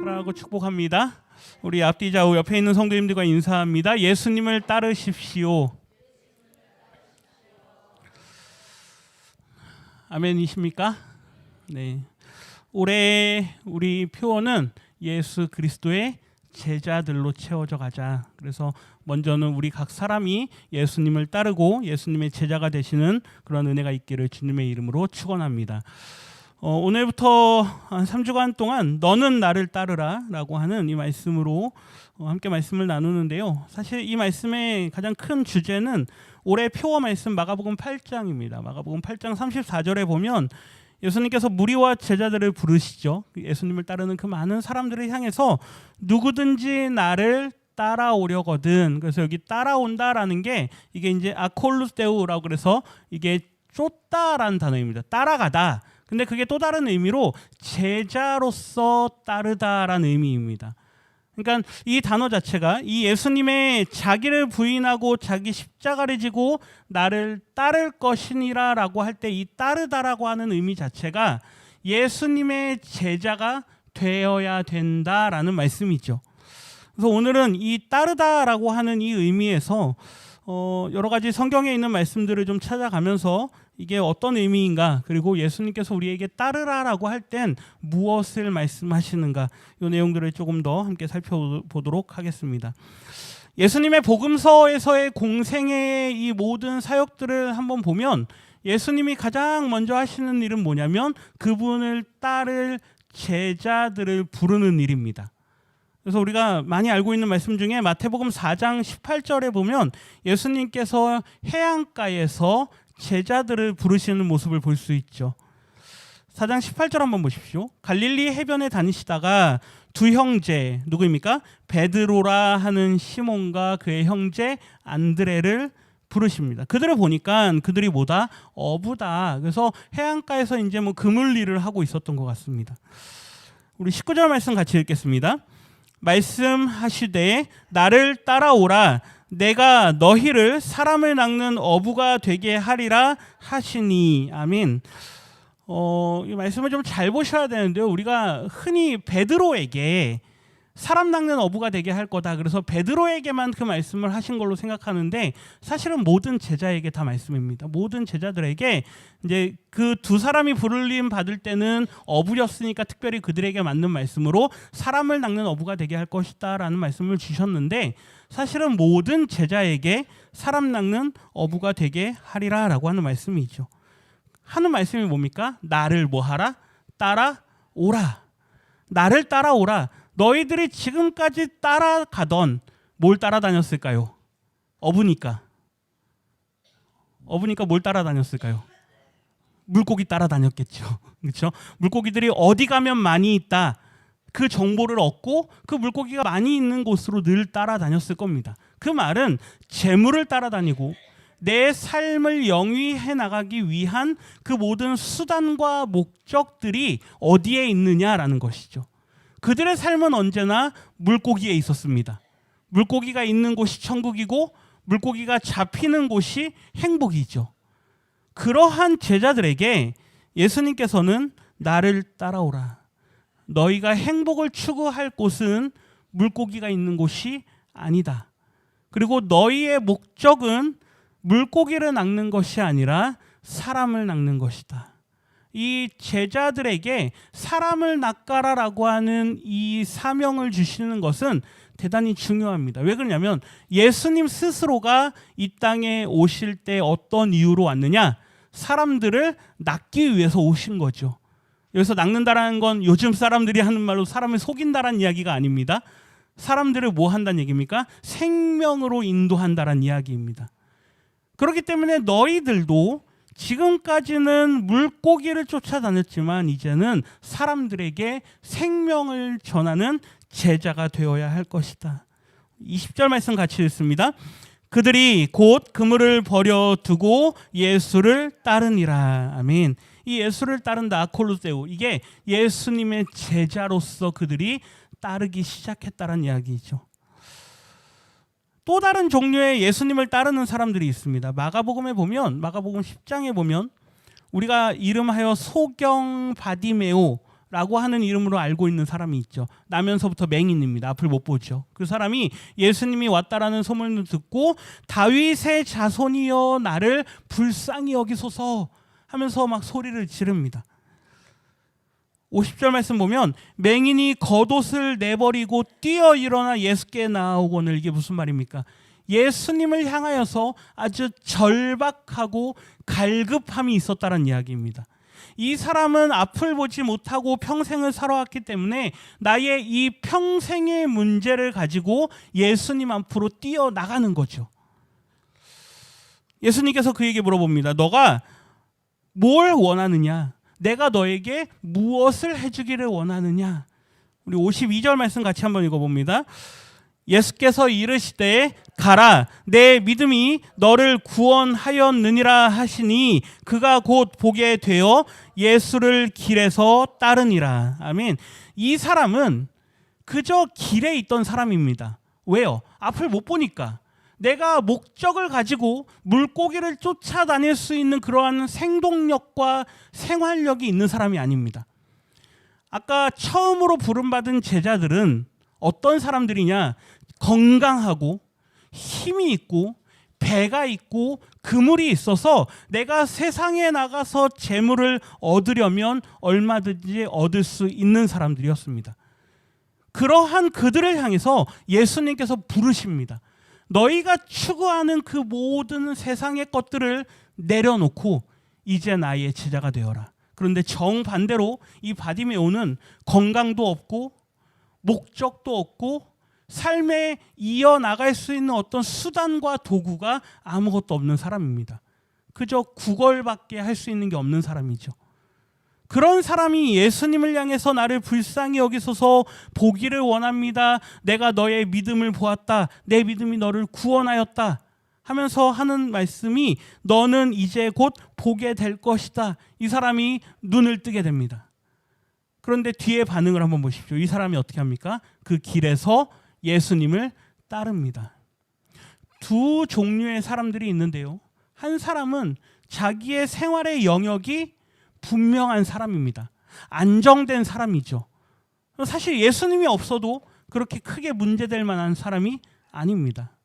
사랑하고 축복합니다. 우리 앞뒤 좌우 옆에 있는 성도님들과 인사합니다. 예수님을 따르십시오. 아멘이십니까? 네. 올해 우리 표어는 예수 그리스도의 제자들로 채워져 가자. 그래서 먼저는 우리 각 사람이 예수님을 따르고 예수님의 제자가 되시는 그런 은혜가 있기를 주님의 이름으로 축원합니다. 오늘부터 한 3주간 동안 너는 나를 따르라 라고 하는 이 말씀으로 함께 말씀을 나누는데요. 사실 이 말씀의 가장 큰 주제는 올해 표어 말씀 마가복음 8장입니다. 마가복음 8장 34절에 보면 예수님께서 무리와 제자들을 부르시죠. 예수님을 따르는 그 많은 사람들을 향해서 누구든지 나를 따라오려거든. 그래서 여기 따라온다라는 게 이게 이제 아콜루세우라고 그래서 이게 쫓다라는 단어입니다. 따라가다. 근데 그게 또 다른 의미로 제자로서 따르다라는 의미입니다. 그러니까 이 단어 자체가 이 예수님의 자기를 부인하고 자기 십자가를 지고 나를 따를 것이니라 라고 할 때 이 따르다라고 하는 의미 자체가 예수님의 제자가 되어야 된다라는 말씀이죠. 그래서 오늘은 이 따르다라고 하는 이 의미에서 여러 가지 성경에 있는 말씀들을 좀 찾아가면서 이게 어떤 의미인가, 그리고 예수님께서 우리에게 따르라라고 할 땐 무엇을 말씀하시는가, 이 내용들을 조금 더 함께 살펴보도록 하겠습니다. 예수님의 복음서에서의 공생의 이 모든 사역들을 한번 보면 예수님이 가장 먼저 하시는 일은 뭐냐면 그분을 따를 제자들을 부르는 일입니다. 그래서 우리가 많이 알고 있는 말씀 중에 마태복음 4장 18절에 보면 예수님께서 해안가에서 제자들을 부르시는 모습을 볼 수 있죠. 4장 18절 한번 보십시오. 갈릴리 해변에 다니시다가 두 형제, 누구입니까? 베드로라 하는 시몬과 그의 형제 안드레를 부르십니다. 그들을 보니까 그들이 뭐다? 어부다. 그래서 해안가에서 이제 뭐 그물 일을 하고 있었던 것 같습니다. 우리 19절 말씀 같이 읽겠습니다. 말씀하시되 나를 따라오라. 내가 너희를 사람을 낚는 어부가 되게 하리라 하시니. 아멘. 이 말씀을 좀 잘 보셔야 되는데요. 우리가 흔히 베드로에게 사람 낚는 어부가 되게 할 거다. 그래서 베드로에게만 그 말씀을 하신 걸로 생각하는데 사실은 모든 제자에게 다 말씀입니다. 모든 제자들에게 이제 그 두 사람이 부르림 받을 때는 어부였으니까 특별히 그들에게 맞는 말씀으로 사람을 낚는 어부가 되게 할 것이다라는 말씀을 주셨는데 사실은 모든 제자에게 사람 낚는 어부가 되게 하리라라고 하는 말씀이죠. 하는 말씀이 뭡니까? 나를 뭐하라? 따라오라. 나를 따라오라. 너희들이 지금까지 따라가던 뭘 따라다녔을까요? 어부니까 뭘 따라다녔을까요? 물고기 따라다녔겠죠. 그렇죠? 물고기들이 어디 가면 많이 있다. 그 정보를 얻고 그 물고기가 많이 있는 곳으로 늘 따라다녔을 겁니다. 그 말은 재물을 따라다니고 내 삶을 영위해 나가기 위한 그 모든 수단과 목적들이 어디에 있느냐라는 것이죠. 그들의 삶은 언제나 물고기에 있었습니다. 물고기가 있는 곳이 천국이고 물고기가 잡히는 곳이 행복이죠. 그러한 제자들에게 예수님께서는 나를 따라오라. 너희가 행복을 추구할 곳은 물고기가 있는 곳이 아니다. 그리고 너희의 목적은 물고기를 낚는 것이 아니라 사람을 낚는 것이다. 이 제자들에게 사람을 낚아라라고 하는 이 사명을 주시는 것은 대단히 중요합니다. 왜 그러냐면 예수님 스스로가 이 땅에 오실 때 어떤 이유로 왔느냐? 사람들을 낚기 위해서 오신 거죠. 여기서 낚는다라는 건 요즘 사람들이 하는 말로 사람을 속인다라는 이야기가 아닙니다. 사람들을 뭐 한다는 얘기입니까? 생명으로 인도한다라는 이야기입니다. 그렇기 때문에 너희들도 지금까지는 물고기를 쫓아다녔지만 이제는 사람들에게 생명을 전하는 제자가 되어야 할 것이다. 20절 말씀 같이 읽습니다. 그들이 곧 그물을 버려두고 예수를 따르니라. 아멘. 이 예수를 따른다, 아콜루세우, 이게 예수님의 제자로서 그들이 따르기 시작했다는 이야기죠. 또 다른 종류의 예수님을 따르는 사람들이 있습니다. 마가복음에 보면, 마가복음 10장에 보면 우리가 이름하여 소경 바디메오 라고 하는 이름으로 알고 있는 사람이 있죠. 나면서부터 맹인입니다. 앞을 못 보죠. 그 사람이 예수님이 왔다라는 소문을 듣고 다윗의 자손이여 나를 불쌍히 여기소서 하면서 막 소리를 지릅니다. 50절 말씀 보면 맹인이 겉옷을 내버리고 뛰어 일어나 예수께 나아오거늘. 이게 무슨 말입니까? 예수님을 향하여서 아주 절박하고 갈급함이 있었다는 이야기입니다. 이 사람은 앞을 보지 못하고 평생을 살아왔기 때문에 나의 이 평생의 문제를 가지고 예수님 앞으로 뛰어나가는 거죠. 예수님께서 그에게 물어봅니다. 너가 뭘 원하느냐? 내가 너에게 무엇을 해주기를 원하느냐? 우리 52절 말씀 같이 한번 읽어봅니다. 예수께서 이르시되 가라 내 믿음이 너를 구원하였느니라 하시니 그가 곧 보게 되어 예수를 길에서 따르니라. 아멘. 이 사람은 그저 길에 있던 사람입니다. 왜요? 앞을 못 보니까. 내가 목적을 가지고 물고기를 쫓아다닐 수 있는 그러한 생동력과 생활력이 있는 사람이 아닙니다. 아까 처음으로 부름받은 제자들은 어떤 사람들이냐? 건강하고 힘이 있고 배가 있고 그물이 있어서 내가 세상에 나가서 재물을 얻으려면 얼마든지 얻을 수 있는 사람들이었습니다. 그러한 그들을 향해서 예수님께서 부르십니다. 너희가 추구하는 그 모든 세상의 것들을 내려놓고 이제 나의 제자가 되어라. 그런데 정반대로 이 바디메오는 건강도 없고 목적도 없고 삶에 이어나갈 수 있는 어떤 수단과 도구가 아무것도 없는 사람입니다. 그저 구걸밖에 할 수 있는 게 없는 사람이죠. 그런 사람이 예수님을 향해서 나를 불쌍히 여기소서 보기를 원합니다. 내가 너의 믿음을 보았다. 내 믿음이 너를 구원하였다. 하면서 하는 말씀이 너는 이제 곧 보게 될 것이다. 이 사람이 눈을 뜨게 됩니다. 그런데 뒤에 반응을 한번 보십시오. 이 사람이 어떻게 합니까? 그 길에서 예수님을 따릅니다. 두 종류의 사람들이 있는데요. 한 사람은 자기의 생활의 영역이 분명한 사람입니다. 안정된 사람이죠. 사실 예수님이 없어도 그렇게 크게 문제될 만한 사람이 아닙니다.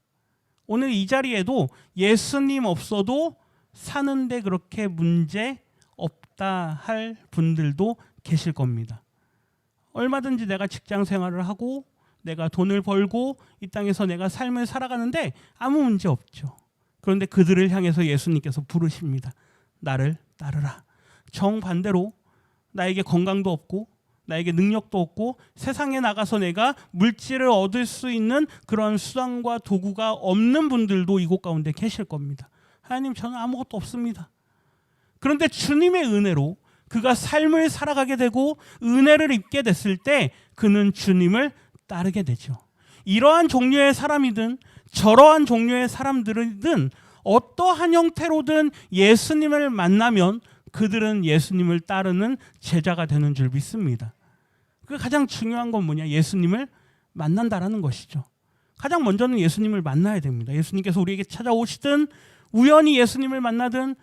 오늘 이 자리에도 예수님 없어도 사는데 그렇게 문제 없다 할 분들도 계실 겁니다. 얼마든지 내가 직장 생활을 하고 내가 돈을 벌고 이 땅에서 내가 삶을 살아가는데 아무 문제 없죠. 그런데 그들을 향해서 예수님께서 부르십니다. 나를 따르라. 정반대로 나에게 건강도 없고 나에게 능력도 없고 세상에 나가서 내가 물질을 얻을 수 있는 그런 수단과 도구가 없는 분들도 이곳 가운데 계실 겁니다. 하나님, 저는 아무것도 없습니다. 그런데 주님의 은혜로 그가 삶을 살아가게 되고 은혜를 입게 됐을 때 그는 주님을 따르게 되죠. 이러한 종류의 사람이든 저러한 종류의 사람들이든 어떠한 형태로든 예수님을 만나면 그들은 예수님을 따르는 제자가 되는 줄 믿습니다. 그 가장 중요한 건 뭐냐? 예수님을 만난다라는 것이죠. 가장 먼저는 예수님을 만나야 됩니다. 예수님께서 우리에게 찾아오시든 우연히 예수님을 만나든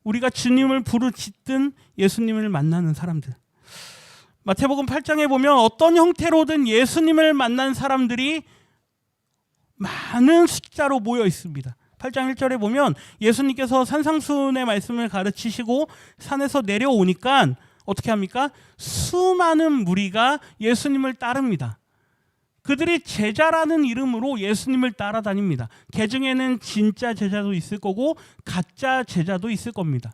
우리가 주님을 부르짖든 예수님을 만나는 사람들. 마태복음 8장에 보면 어떤 형태로든 예수님을 만난 사람들이 많은 숫자로 모여 있습니다. 8장 1절에 보면 예수님께서 산상수훈의 말씀을 가르치시고 산에서 내려오니까 어떻게 합니까? 수많은 무리가 예수님을 따릅니다. 그들이 제자라는 이름으로 예수님을 따라다닙니다. 개중에는 진짜 제자도 있을 거고 가짜 제자도 있을 겁니다.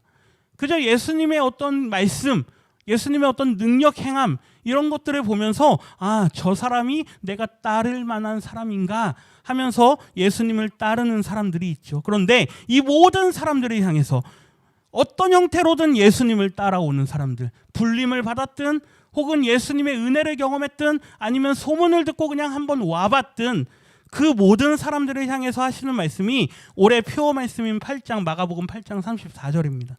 그저 예수님의 어떤 말씀, 예수님의 어떤 능력 행함 이런 것들을 보면서 아, 저 사람이 내가 따를 만한 사람인가 하면서 예수님을 따르는 사람들이 있죠. 그런데 이 모든 사람들을 향해서 어떤 형태로든 예수님을 따라오는 사람들, 불림을 받았든 혹은 예수님의 은혜를 경험했든 아니면 소문을 듣고 그냥 한번 와봤든 그 모든 사람들을 향해서 하시는 말씀이 올해 표어 말씀인 8장 마가복음 8장 34절입니다.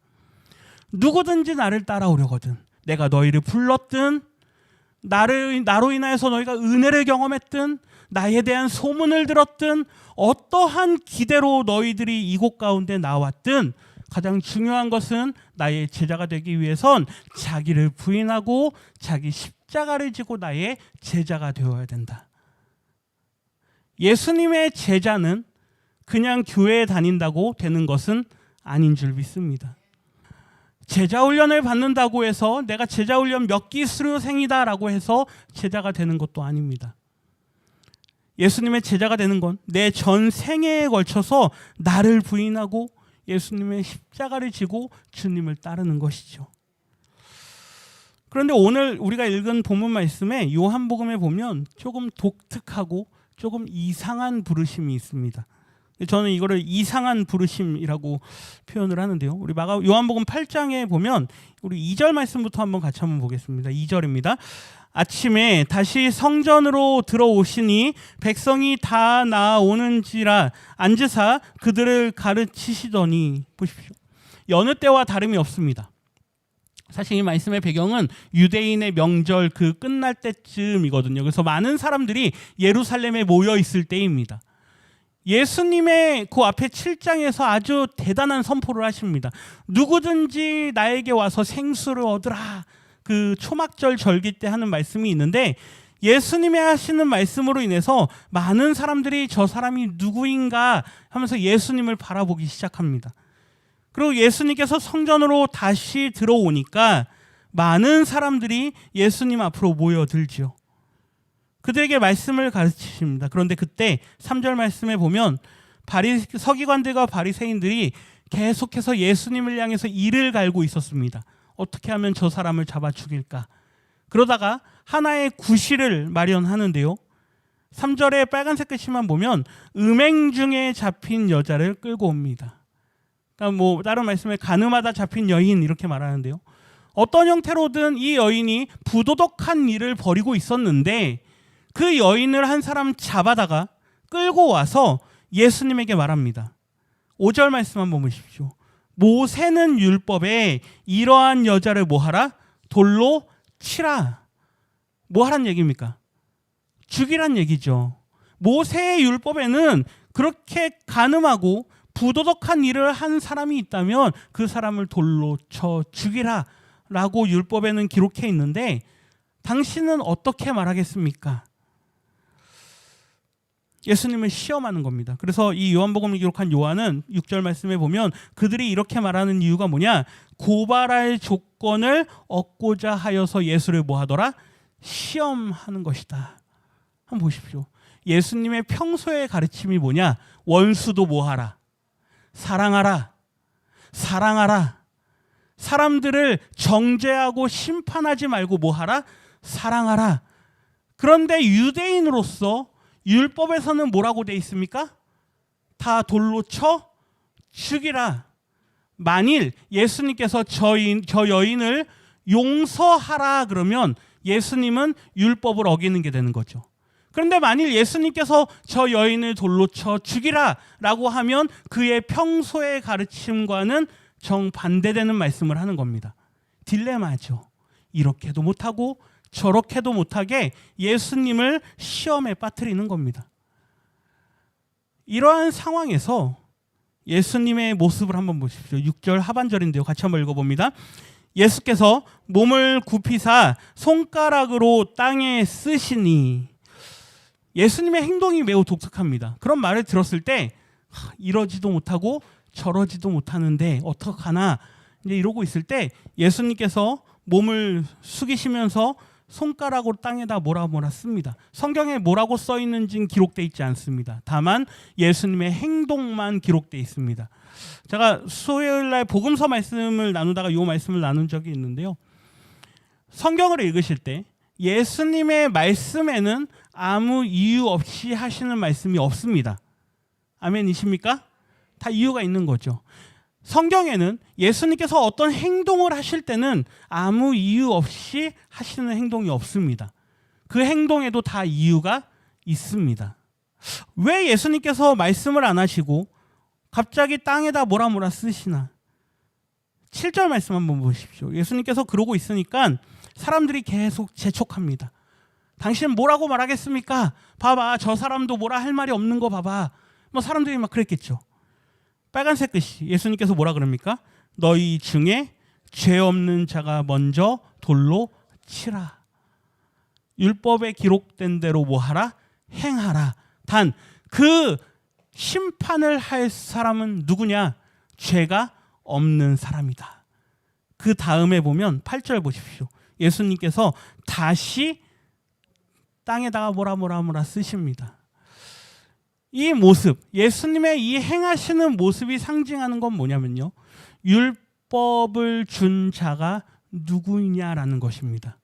누구든지 나를 따라오려거든 내가 너희를 불렀든 나로 인하여서 너희가 은혜를 경험했든 나에 대한 소문을 들었든 어떠한 기대로 너희들이 이곳 가운데 나왔든 가장 중요한 것은 나의 제자가 되기 위해선 자기를 부인하고 자기 십자가를 지고 나의 제자가 되어야 된다. 예수님의 제자는 그냥 교회에 다닌다고 되는 것은 아닌 줄 믿습니다. 제자 훈련을 받는다고 해서 내가 제자 훈련 몇 기수료생이다라고 해서 제자가 되는 것도 아닙니다. 예수님의 제자가 되는 건 내 전 생애에 걸쳐서 나를 부인하고 예수님의 십자가를 지고 주님을 따르는 것이죠. 그런데 오늘 우리가 읽은 본문 말씀에 요한복음에 보면 조금 독특하고 조금 이상한 부르심이 있습니다. 저는 이거를 이상한 부르심이라고 표현을 하는데요. 우리 요한복음 8장에 보면 우리 2절 말씀부터 한번 같이 한번 보겠습니다. 2절입니다. 아침에 다시 성전으로 들어오시니 백성이 다 나오는지라 앉으사 그들을 가르치시더니, 보십시오. 여느 때와 다름이 없습니다. 사실 이 말씀의 배경은 유대인의 명절 그 끝날 때쯤이거든요. 그래서 많은 사람들이 예루살렘에 모여 있을 때입니다. 예수님의 그 앞에 7장에서 아주 대단한 선포를 하십니다. 누구든지 나에게 와서 생수를 얻으라. 그 초막절 절기 때 하는 말씀이 있는데, 예수님의 하시는 말씀으로 인해서 많은 사람들이 저 사람이 누구인가 하면서 예수님을 바라보기 시작합니다. 그리고 예수님께서 성전으로 다시 들어오니까 많은 사람들이 예수님 앞으로 모여들죠. 그들에게 말씀을 가르치십니다. 그런데 그때 3절 말씀에 보면 서기관들과 바리새인들이 계속해서 예수님을 향해서 이를 갈고 있었습니다. 어떻게 하면 저 사람을 잡아 죽일까? 그러다가 하나의 구실을 마련하는데요. 3절에 빨간색 글씨만 보면 음행 중에 잡힌 여자를 끌고 옵니다. 그러니까 다른 말씀에 가늠하다 잡힌 여인 이렇게 말하는데요. 어떤 형태로든 이 여인이 부도덕한 일을 벌이고 있었는데 그 여인을 한 사람 잡아다가 끌고 와서 예수님에게 말합니다. 5절 말씀 한번 보십시오. 모세는 율법에 이러한 여자를 뭐하라? 돌로 치라. 뭐하란 얘기입니까? 죽이란 얘기죠. 모세의 율법에는 그렇게 간음하고 부도덕한 일을 한 사람이 있다면 그 사람을 돌로 쳐 죽이라 라고 율법에는 기록해 있는데 당신은 어떻게 말하겠습니까? 예수님을 시험하는 겁니다. 그래서 이 요한복음을 기록한 요한은 6절 말씀에 보면 그들이 이렇게 말하는 이유가 뭐냐? 고발할 조건을 얻고자 하여서 예수를 뭐하더라? 시험하는 것이다. 한번 보십시오. 예수님의 평소의 가르침이 뭐냐? 원수도 뭐하라? 사랑하라. 사랑하라. 사람들을 정죄하고 심판하지 말고 뭐하라? 사랑하라. 그런데 유대인으로서 율법에서는 뭐라고 돼 있습니까? 다 돌로 쳐 죽이라. 만일 예수님께서 저 여인을 용서하라 그러면 예수님은 율법을 어기는 게 되는 거죠. 그런데 만일 예수님께서 저 여인을 돌로 쳐 죽이라 라고 하면 그의 평소의 가르침과는 정반대되는 말씀을 하는 겁니다. 딜레마죠. 이렇게도 못하고 저렇게도 못하게 예수님을 시험에 빠뜨리는 겁니다. 이러한 상황에서 예수님의 모습을 한번 보십시오. 6절 하반절인데요. 같이 한번 읽어봅니다. 예수께서 몸을 굽히사 손가락으로 땅에 쓰시니. 예수님의 행동이 매우 독특합니다. 그런 말을 들었을 때 이러지도 못하고 저러지도 못하는데 어떡하나 이제 이러고 있을 때 예수님께서 몸을 숙이시면서 손가락으로 땅에다 뭐라 씁니다. 성경에 뭐라고 써 있는지는 기록되어 있지 않습니다. 다만 예수님의 행동만 기록되어 있습니다. 제가 수요일날 복음서 말씀을 나누다가 이 말씀을 나눈 적이 있는데요. 성경을 읽으실 때 예수님의 말씀에는 아무 이유 없이 하시는 말씀이 없습니다. 아멘이십니까? 다 이유가 있는 거죠. 성경에는 예수님께서 어떤 행동을 하실 때는 아무 이유 없이 하시는 행동이 없습니다. 그 행동에도 다 이유가 있습니다. 왜 예수님께서 말씀을 안 하시고 갑자기 땅에다 뭐라 쓰시나? 7절 말씀 한번 보십시오. 예수님께서 그러고 있으니까 사람들이 계속 재촉합니다. 당신 뭐라고 말하겠습니까? 봐봐, 저 사람도 뭐라 할 말이 없는 거 봐봐. 사람들이 막 그랬겠죠. 빨간색 글씨 예수님께서 뭐라 그럽니까? 너희 중에 죄 없는 자가 먼저 돌로 치라. 율법에 기록된 대로 뭐하라? 행하라. 단 그 심판을 할 사람은 누구냐? 죄가 없는 사람이다. 그 다음에 보면 8절 보십시오. 예수님께서 다시 땅에다가 뭐라 쓰십니다. 이 모습, 예수님의 이 행하시는 모습이 상징하는 건 뭐냐면요, 율법을 준 자가 누구냐라는 것입니다.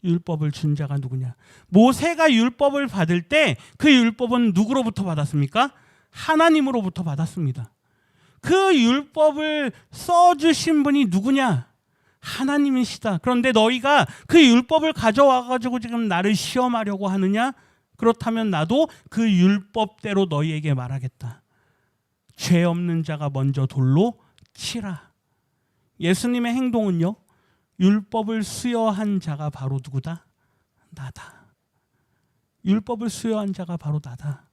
율법을 준 자가 누구냐? 모세가 율법을 받을 때 그 율법은 누구로부터 받았습니까? 하나님으로부터 받았습니다. 그 율법을 써주신 분이 누구냐? 하나님이시다. 그런데 너희가 그 율법을 가져와가지고 지금 나를 시험하려고 하느냐? 그렇다면 나도 그 율법대로 너희에게 말하겠다. 죄 없는 자가 먼저 돌로 치라. 예수님의 행동은요, 율법을 수여한 자가 바로 누구다? 나다. 율법을 수여한 자가 바로 나다.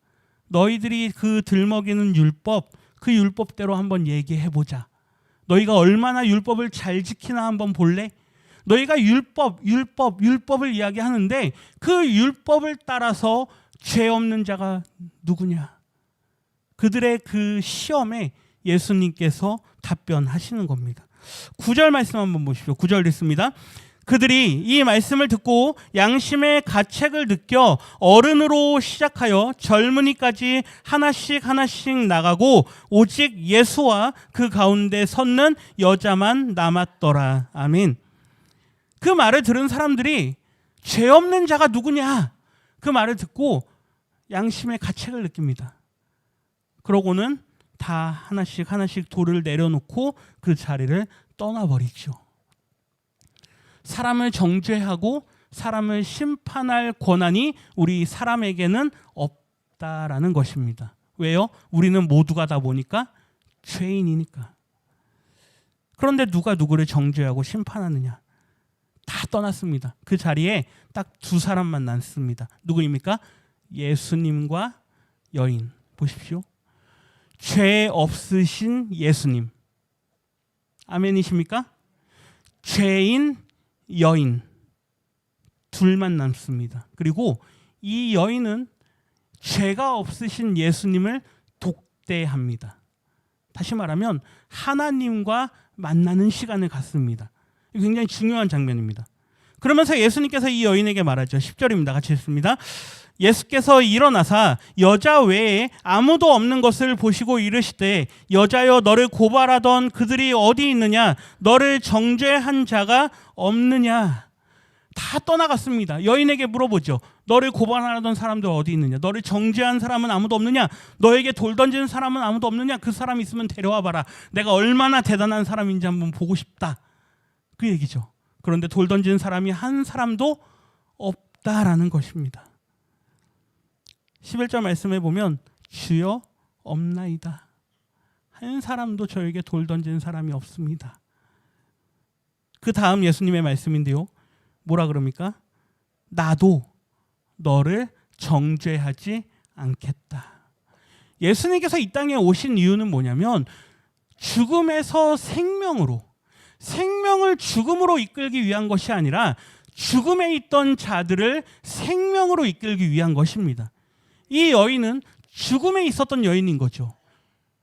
너희들이 그 들먹이는 율법, 그 율법대로 한번 얘기해보자. 너희가 얼마나 율법을 잘 지키나 한번 볼래? 너희가 율법을 이야기하는데 그 율법을 따라서 죄 없는 자가 누구냐? 그들의 그 시험에 예수님께서 답변하시는 겁니다. 9절 말씀 한번 보십시오. 9절 읽습니다. 그들이 이 말씀을 듣고 양심의 가책을 느껴 어른으로 시작하여 젊은이까지 하나씩 나가고 오직 예수와 그 가운데 섰는 여자만 남았더라. 아멘. 그 말을 들은 사람들이 죄 없는 자가 누구냐? 그 말을 듣고 양심의 가책을 느낍니다. 그러고는 다 하나씩 돌을 내려놓고 그 자리를 떠나버리죠. 사람을 정죄하고 사람을 심판할 권한이 우리 사람에게는 없다라는 것입니다. 왜요? 우리는 모두가 다 보니까 죄인이니까. 그런데 누가 누구를 정죄하고 심판하느냐? 다 떠났습니다. 그 자리에 딱 두 사람만 남습니다. 누구입니까? 예수님과 여인. 보십시오. 죄 없으신 예수님. 아멘이십니까? 죄인, 여인. 둘만 남습니다. 그리고 이 여인은 죄가 없으신 예수님을 독대합니다. 다시 말하면 하나님과 만나는 시간을 갖습니다. 굉장히 중요한 장면입니다. 그러면서 예수님께서 이 여인에게 말하죠. 10절입니다. 같이 읽습니다. 예수께서 일어나사 여자 외에 아무도 없는 것을 보시고 이르시되 여자여 너를 고발하던 그들이 어디 있느냐? 너를 정죄한 자가 없느냐? 다 떠나갔습니다. 여인에게 물어보죠. 너를 고발하던 사람들 어디 있느냐? 너를 정죄한 사람은 아무도 없느냐? 너에게 돌 던지는 사람은 아무도 없느냐? 그 사람 있으면 데려와 봐라. 내가 얼마나 대단한 사람인지 한번 보고 싶다. 그 얘기죠. 그런데 돌 던지는 사람이 한 사람도 없다라는 것입니다. 11절 말씀에 보면 주여 없나이다. 한 사람도 저에게 돌 던지는 사람이 없습니다. 그 다음 예수님의 말씀인데요. 뭐라 그럽니까? 나도 너를 정죄하지 않겠다. 예수님께서 이 땅에 오신 이유는 뭐냐면 죽음에서 생명으로, 생명을 죽음으로 이끌기 위한 것이 아니라 죽음에 있던 자들을 생명으로 이끌기 위한 것입니다. 이 여인은 죽음에 있었던 여인인 거죠.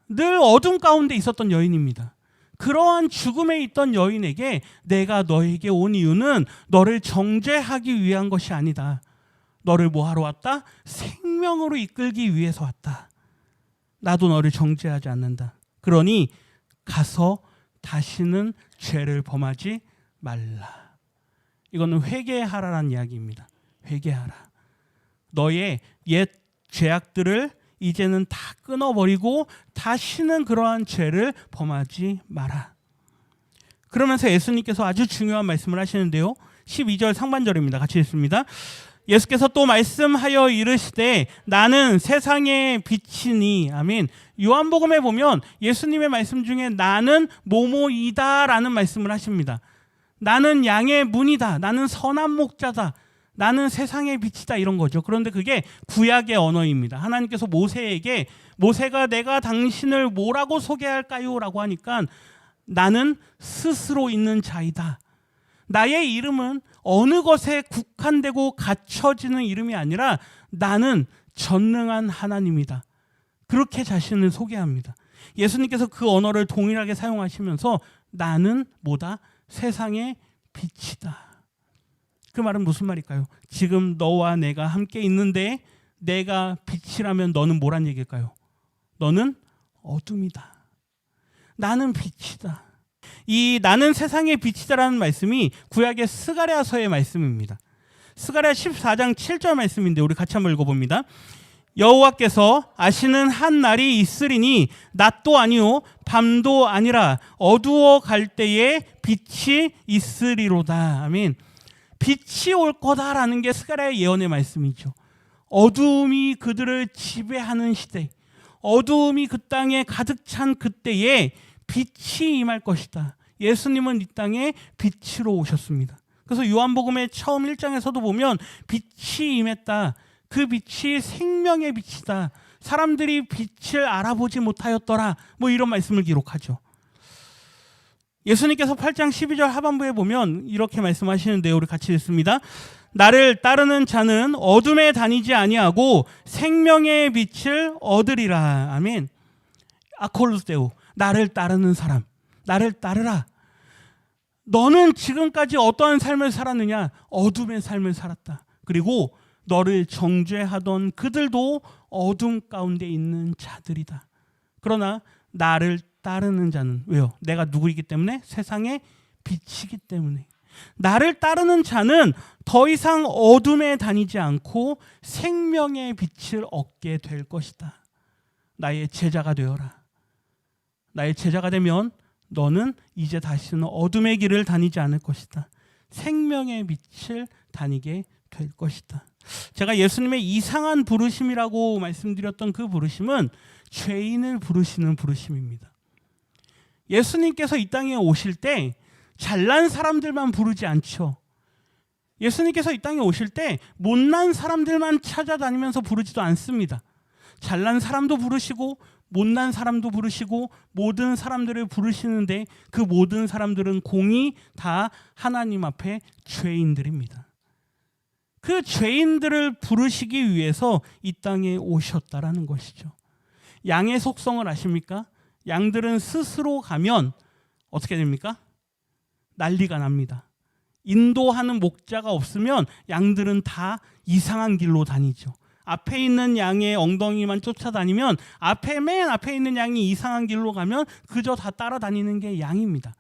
늘 어둠 가운데 있었던 여인입니다. 그러한 죽음에 있던 여인에게 내가 너에게 온 이유는 너를 정죄하기 위한 것이 아니다. 너를 뭐 하러 왔다? 생명으로 이끌기 위해서 왔다. 나도 너를 정죄하지 않는다. 그러니 가서 다시는 죄를 범하지 말라. 이거는 회개하라라는 이야기입니다. 회개하라. 너의 옛 죄악들을 이제는 다 끊어버리고 다시는 그러한 죄를 범하지 마라. 그러면서 예수님께서 아주 중요한 말씀을 하시는데요. 12절 상반절입니다. 같이 읽습니다. 예수께서 또 말씀하여 이르시되 나는 세상의 빛이니. 아멘. 요한복음에 보면 예수님의 말씀 중에 나는 뭐뭐이다라는 말씀을 하십니다. 나는 양의 문이다. 나는 선한 목자다. 나는 세상의 빛이다. 이런 거죠. 그런데 그게 구약의 언어입니다. 하나님께서 모세에게 모세가 내가 당신을 뭐라고 소개할까요? 라고 하니까 나는 스스로 있는 자이다. 나의 이름은 어느 것에 국한되고 갖춰지는 이름이 아니라 나는 전능한 하나님이다. 그렇게 자신을 소개합니다. 예수님께서 그 언어를 동일하게 사용하시면서 나는 뭐다? 세상의 빛이다. 그 말은 무슨 말일까요? 지금 너와 내가 함께 있는데 내가 빛이라면 너는 뭐란 얘기일까요? 너는 어둠이다. 나는 빛이다. 이 나는 세상의 빛이다라는 말씀이 구약의 스가랴서의 말씀입니다. 스가랴 14장 7절 말씀인데 우리 같이 한번 읽어봅니다. 여호와께서 아시는 한 날이 있으리니 낮도 아니요 밤도 아니라 어두워 갈 때에 빛이 있으리로다. 아멘. 빛이 올 거다라는 게 스가랴의 예언의 말씀이죠. 어두움이 그들을 지배하는 시대, 어두움이 그 땅에 가득 찬 그때에 빛이 임할 것이다. 예수님은 이 땅에 빛으로 오셨습니다. 그래서 요한복음의 처음 1장에서도 보면 빛이 임했다. 그 빛이 생명의 빛이다. 사람들이 빛을 알아보지 못하였더라. 뭐 이런 말씀을 기록하죠. 예수님께서 8장 12절 하반부에 보면 이렇게 말씀하시는데요. 우리 같이 읽습니다. 나를 따르는 자는 어둠에 다니지 아니하고 생명의 빛을 얻으리라. 아멘. 아콜루세우. 나를 따르는 사람. 나를 따르라. 너는 지금까지 어떠한 삶을 살았느냐? 어둠의 삶을 살았다. 그리고 너를 정죄하던 그들도 어둠 가운데 있는 자들이다. 그러나 나를 따르는 자는 왜요? 내가 누구이기 때문에? 세상의 빛이기 때문에. 나를 따르는 자는 더 이상 어둠에 다니지 않고 생명의 빛을 얻게 될 것이다. 나의 제자가 되어라. 나의 제자가 되면 너는 이제 다시는 어둠의 길을 다니지 않을 것이다. 생명의 빛을 다니게 될 것이다. 제가 예수님의 이상한 부르심이라고 말씀드렸던 그 부르심은 죄인을 부르시는 부르심입니다. 예수님께서 이 땅에 오실 때 잘난 사람들만 부르지 않죠. 예수님께서 이 땅에 오실 때 못난 사람들만 찾아다니면서 부르지도 않습니다. 잘난 사람도 부르시고 못난 사람도 부르시고 모든 사람들을 부르시는데 그 모든 사람들은 공이 다 하나님 앞에 죄인들입니다. 그 죄인들을 부르시기 위해서 이 땅에 오셨다라는 것이죠. 양의 속성을 아십니까? 양들은 스스로 가면 어떻게 됩니까? 난리가 납니다. 인도하는 목자가 없으면 양들은 다 이상한 길로 다니죠. 앞에 있는 양의 엉덩이만 쫓아다니면 맨 앞에 있는 양이 이상한 길로 가면 그저 다 따라다니는 게 양입니다.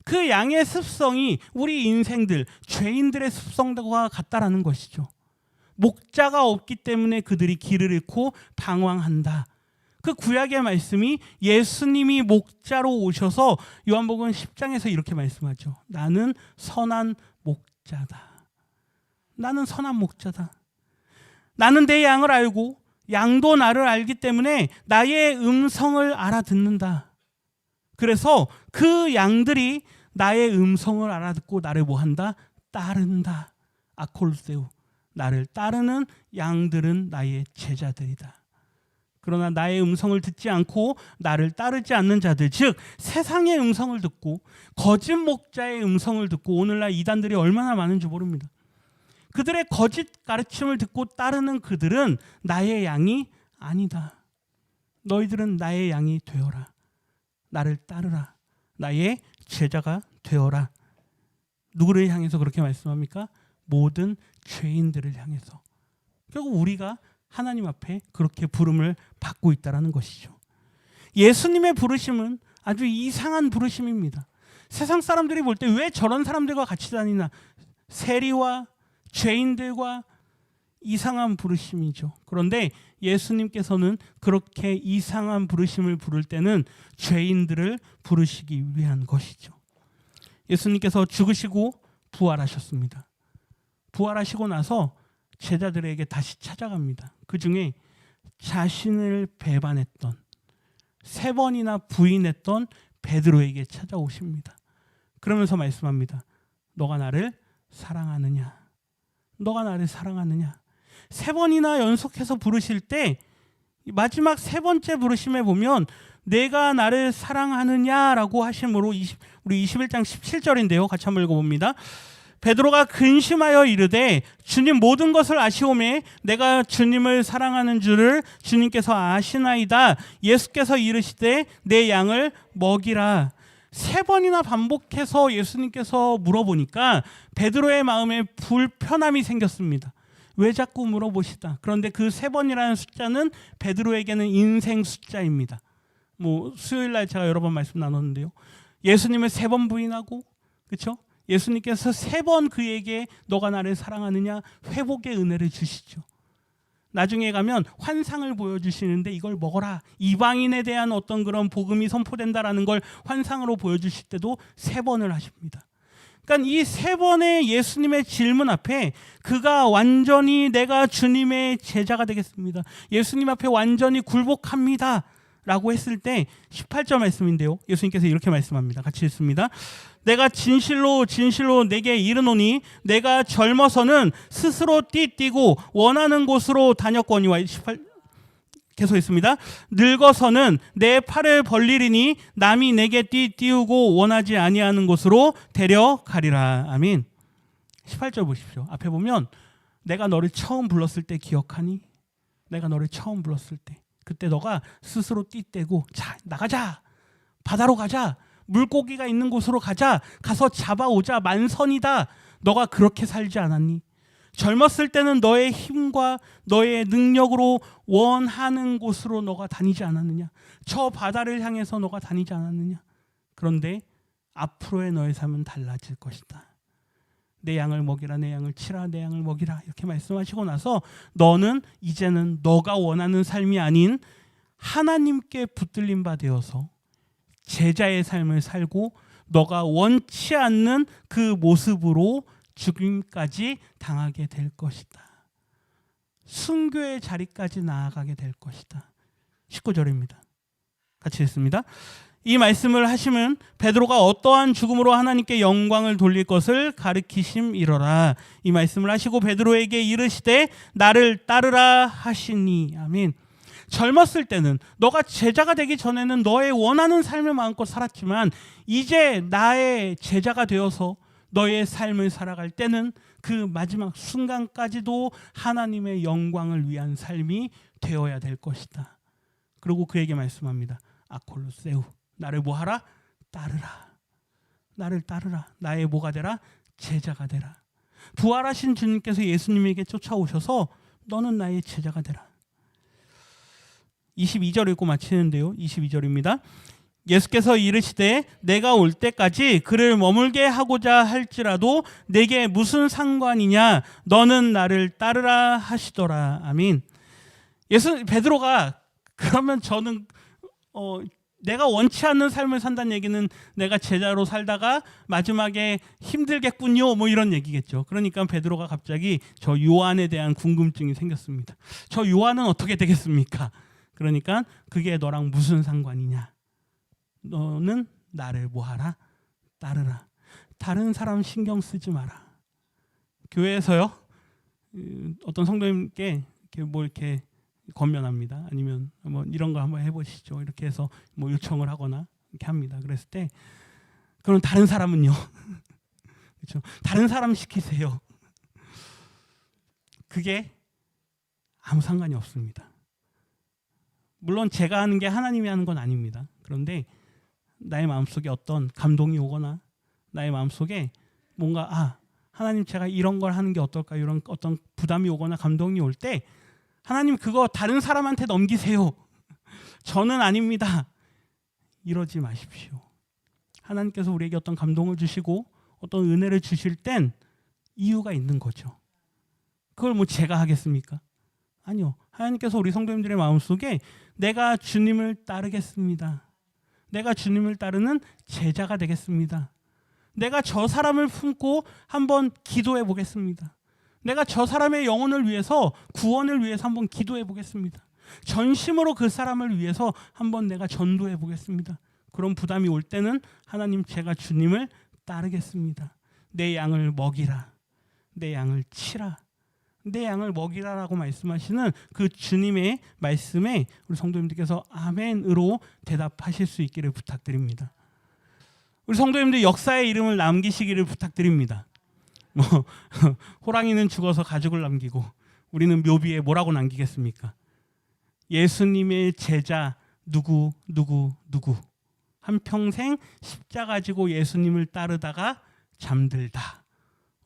그 양의 습성이 우리 인생들, 죄인들의 습성과 같다라는 것이죠. 목자가 없기 때문에 그들이 길을 잃고 방황한다. 그 구약의 말씀이 예수님이 목자로 오셔서 요한복음 10장에서 이렇게 말씀하죠. 나는 선한 목자다. 나는 선한 목자다. 나는 내 양을 알고 양도 나를 알기 때문에 나의 음성을 알아듣는다. 그래서 그 양들이 나의 음성을 알아듣고 나를 뭐한다? 따른다. 아콜세우. 나를 따르는 양들은 나의 제자들이다. 그러나 나의 음성을 듣지 않고 나를 따르지 않는 자들, 즉 세상의 음성을 듣고 거짓 목자의 음성을 듣고 오늘날 이단들이 얼마나 많은지 모릅니다. 그들의 거짓 가르침을 듣고 따르는 그들은 나의 양이 아니다. 너희들은 나의 양이 되어라. 나를 따르라. 나의 제자가 되어라. 누구를 향해서 그렇게 말씀합니까? 모든 죄인들을 향해서. 결국 우리가 하나님 앞에 그렇게 부름을 받고 있다는 것이죠. 예수님의 부르심은 아주 이상한 부르심입니다. 세상 사람들이 볼 때 왜 저런 사람들과 같이 다니나? 세리와 죄인들과 이상한 부르심이죠. 그런데 예수님께서는 그렇게 이상한 부르심을 부를 때는 죄인들을 부르시기 위한 것이죠. 예수님께서 죽으시고 부활하셨습니다. 부활하시고 나서 제자들에게 다시 찾아갑니다. 그 중에 자신을 배반했던 3번이나 부인했던 베드로에게 찾아오십니다. 그러면서 말씀합니다. 너가 나를 사랑하느냐? 너가 나를 사랑하느냐? 3번이나 연속해서 부르실 때 마지막 세 번째 부르심에 보면 내가 나를 사랑하느냐라고 하심으로 우리 21장 17절인데요. 같이 한번 읽어봅니다. 베드로가 근심하여 이르되 주님 모든 것을 아시오매 내가 주님을 사랑하는 줄을 주님께서 아시나이다. 예수께서 이르시되 내 양을 먹이라. 세 번이나 반복해서 예수님께서 물어보니까 베드로의 마음에 불편함이 생겼습니다. 왜 자꾸 물어보시다. 그런데 그 세 번이라는 숫자는 베드로에게는 인생 숫자입니다. 수요일 날 제가 여러 번 말씀 나눴는데요. 예수님을 세 번 부인하고, 그렇죠? 예수님께서 세 번 그에게 너가 나를 사랑하느냐 회복의 은혜를 주시죠. 나중에 가면 환상을 보여주시는데 이걸 먹어라. 이방인에 대한 어떤 그런 복음이 선포된다라는 걸 환상으로 보여주실 때도 세 번을 하십니다. 그러니까 이 세 번의 예수님의 질문 앞에 그가 완전히 내가 주님의 제자가 되겠습니다. 예수님 앞에 완전히 굴복합니다. 라고 했을 때 18절 말씀인데요. 예수님께서 이렇게 말씀합니다. 같이 읽습니다. 내가 진실로 진실로 내게 이르노니 내가 젊어서는 스스로 띠뛰고 원하는 곳으로 다녔거니와 18 계속 있습니다. 늙어서는 내 팔을 벌리리니 남이 내게 띠우고 원하지 아니하는 곳으로 데려가리라. 아멘. 18절 보십시오. 앞에 보면 내가 너를 처음 불렀을 때 기억하니? 내가 너를 처음 불렀을 때 그때 너가 스스로 띠떼고 자 나가자. 바다로 가자. 물고기가 있는 곳으로 가자. 가서 잡아오자. 만선이다. 너가 그렇게 살지 않았니? 젊었을 때는 너의 힘과 너의 능력으로 원하는 곳으로 너가 다니지 않았느냐? 저 바다를 향해서 너가 다니지 않았느냐? 그런데 앞으로의 너의 삶은 달라질 것이다. 내 양을 먹이라, 내 양을 치라, 내 양을 먹이라 이렇게 말씀하시고 나서 너는 이제는 너가 원하는 삶이 아닌 하나님께 붙들린 바 되어서 제자의 삶을 살고 너가 원치 않는 그 모습으로 죽임까지 당하게 될 것이다. 순교의 자리까지 나아가게 될 것이다. 19절입니다. 같이 읽습니다. 이 말씀을 하시면 베드로가 어떠한 죽음으로 하나님께 영광을 돌릴 것을 가르치심이로라. 이 말씀을 하시고 베드로에게 이르시되 나를 따르라 하시니. 아멘. 젊었을 때는 너가 제자가 되기 전에는 너의 원하는 삶을 마음껏 살았지만 이제 나의 제자가 되어서 너의 삶을 살아갈 때는 그 마지막 순간까지도 하나님의 영광을 위한 삶이 되어야 될 것이다. 그리고 그에게 말씀합니다. 아콜로세우, 나를 뭐하라? 따르라. 나를 따르라. 나의 뭐가 되라? 제자가 되라. 부활하신 주님께서 예수님에게 쫓아오셔서 너는 나의 제자가 되라. 22절 읽고 마치는데요. 22절입니다. 예수께서 이르시되 내가 올 때까지 그를 머물게 하고자 할지라도 내게 무슨 상관이냐? 너는 나를 따르라 하시더라. 아멘. 베드로가 그러면 저는 내가 원치 않는 삶을 산다는 얘기는 내가 제자로 살다가 마지막에 힘들겠군요. 이런 얘기겠죠. 그러니까 베드로가 갑자기 저 요한에 대한 궁금증이 생겼습니다. 저 요한은 어떻게 되겠습니까? 그러니까 그게 너랑 무슨 상관이냐? 너는 나를 뭐하라? 따르라. 다른 사람 신경 쓰지 마라. 교회에서요, 어떤 성도님께 이렇게 권면합니다. 아니면 이런 거 한번 해보시죠. 이렇게 해서 요청을 하거나 이렇게 합니다. 그랬을 때, 그럼 다른 사람은요? 그렇죠? 다른 사람 시키세요. 그게 아무 상관이 없습니다. 물론 제가 하는 게 하나님이 하는 건 아닙니다. 그런데 나의 마음속에 어떤 감동이 오거나 나의 마음속에 뭔가 하나님 제가 이런 걸 하는 게 어떨까 이런 어떤 부담이 오거나 감동이 올 때 하나님 그거 다른 사람한테 넘기세요. 저는 아닙니다. 이러지 마십시오. 하나님께서 우리에게 어떤 감동을 주시고 어떤 은혜를 주실 땐 이유가 있는 거죠. 그걸 제가 하겠습니까? 아니요. 하나님께서 우리 성도님들의 마음속에 내가 주님을 따르겠습니다. 내가 주님을 따르는 제자가 되겠습니다. 내가 저 사람을 품고 한번 기도해 보겠습니다. 내가 저 사람의 영혼을 위해서 구원을 위해서 한번 기도해 보겠습니다. 전심으로 그 사람을 위해서 한번 내가 전도해 보겠습니다. 그런 부담이 올 때는 하나님 제가 주님을 따르겠습니다. 내 양을 먹이라. 내 양을 치라. 내 양을 먹이라라고 말씀하시는 그 주님의 말씀에 우리 성도님들께서 아멘으로 대답하실 수 있기를 부탁드립니다. 우리 성도님들 역사의 이름을 남기시기를 부탁드립니다. 호랑이는 죽어서 가죽을 남기고 우리는 묘비에 뭐라고 남기겠습니까? 예수님의 제자 누구 한평생 십자가 지고 예수님을 따르다가 잠들다.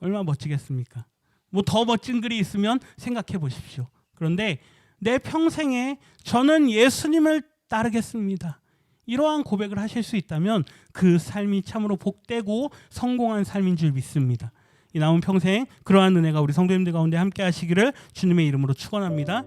얼마나 멋지겠습니까? 뭐 더 멋진 글이 있으면 생각해 보십시오. 그런데 내 평생에 저는 예수님을 따르겠습니다. 이러한 고백을 하실 수 있다면 그 삶이 참으로 복되고 성공한 삶인 줄 믿습니다. 이 남은 평생 그러한 은혜가 우리 성도님들 가운데 함께 하시기를 주님의 이름으로 축원합니다.